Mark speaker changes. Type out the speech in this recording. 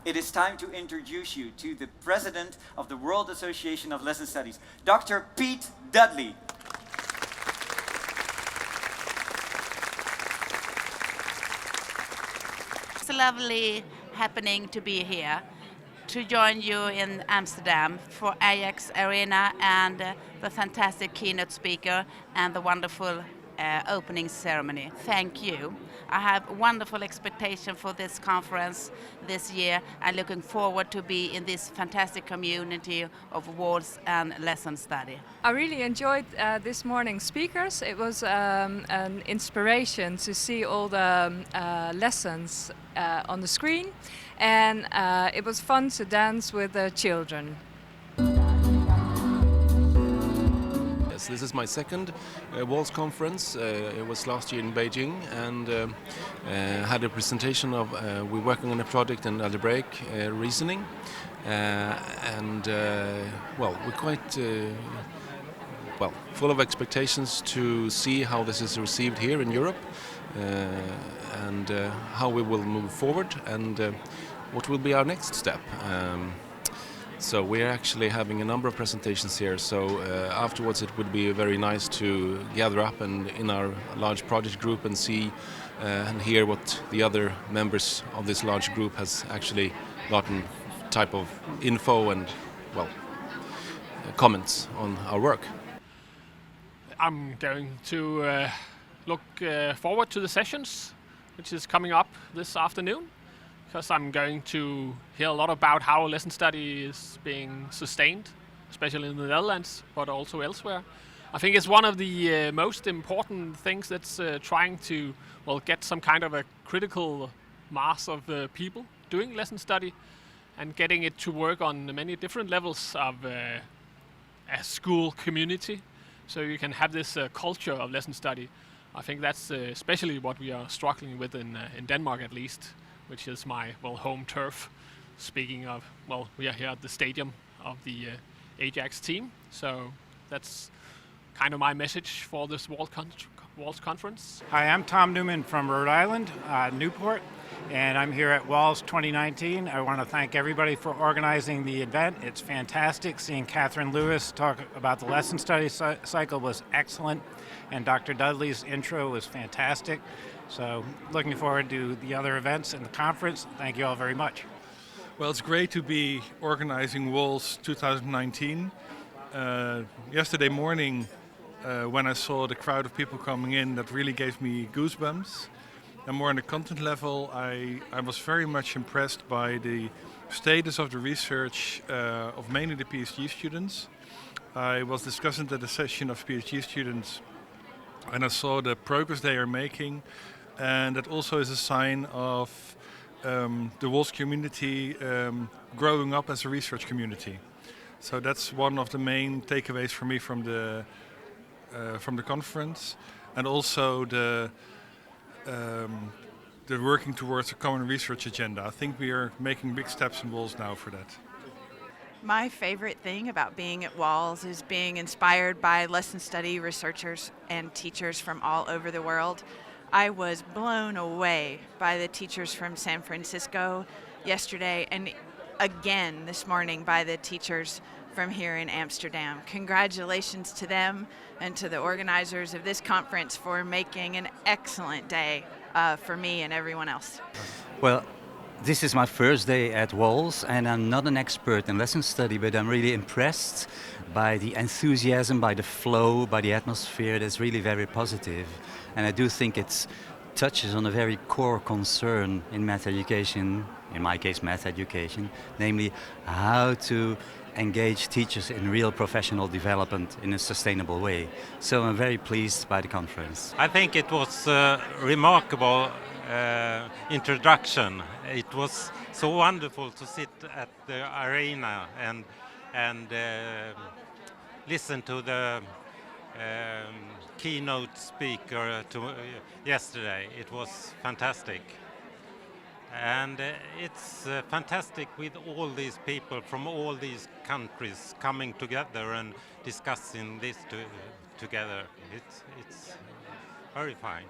Speaker 1: it is time to introduce you to the President of the World Association of Lesson Studies, Dr. Pete Dudley.
Speaker 2: It's a lovely happening to be here, to join you in Amsterdam for Ajax Arena and the fantastic keynote speaker and the wonderful opening ceremony. Thank you. I have wonderful expectation for this conference this year and looking forward to be in this fantastic community of WALS and lesson study.
Speaker 3: I really enjoyed this morning's speakers. It was an inspiration to see all the lessons on the screen, and it was fun to dance with the children.
Speaker 4: This is my second WALS conference. It was last year in Beijing, and had a presentation of we're working on a project in algebraic reasoning, well, we're quite full of expectations to see how this is received here in Europe, and how we will move forward, and what will be our next step. So we're actually having a number of presentations here, so afterwards it would be very nice to gather up and in our large project group and see and hear what the other members of this large group has actually gotten type of info and, well, comments on our work.
Speaker 5: I'm going to look forward to the sessions, which is coming up this afternoon, because I'm going to hear a lot about how lesson study is being sustained, especially in the Netherlands, but also elsewhere. I think it's one of the most important things that's trying to, well, get some kind of a critical mass of people doing lesson study and getting it to work on many different levels of a school community, so you can have this culture of lesson study. I think that's especially what we are struggling with in Denmark, at least, which is my, well, home turf. Speaking of, well, we are here at the stadium of the Ajax team, so that's kind of my message for this WALS conference.
Speaker 6: Hi, I'm Tom Newman from Rhode Island, Newport, and I'm here at WALS 2019. I want to thank everybody for organizing the event. It's fantastic. Seeing Catherine Lewis talk about the lesson study cycle was excellent, and Dr. Dudley's intro was fantastic. So looking forward to the other events in the conference. Thank you all very much.
Speaker 7: Well, it's great to be organizing WALS 2019. Yesterday morning, when I saw the crowd of people coming in, that really gave me goosebumps. And more on the content level, I was very much impressed by the status of the research of mainly the PhD students. I was discussing at a session of PhD students, and I saw the progress they are making, and that also is a sign of the WALS community growing up as a research community. So that's one of the main takeaways for me from the conference, and also the working towards a common research agenda. I think we are making big steps in WALS now for that.
Speaker 8: My favorite thing about being at WALS is being inspired by lesson study researchers and teachers from all over the world. I was blown away by the teachers from San Francisco yesterday, and again this morning by the teachers from here in Amsterdam. Congratulations to them and to the organizers of this conference for making an excellent day for me and everyone else.
Speaker 9: Well, this is my first day at WALS, and I'm not an expert in lesson study, but I'm really impressed by the enthusiasm, by the flow, by the atmosphere. That's really very positive. And I do think it touches on a very core concern in math education, in my case math education, namely how to engage teachers in real professional development in a sustainable way. So I'm very pleased by the conference.
Speaker 10: I think it was a remarkable introduction. It was so wonderful to sit at the arena and listen to the keynote speaker yesterday. It was fantastic. And it's fantastic with all these people from all these countries coming together and discussing this together. It's very fine.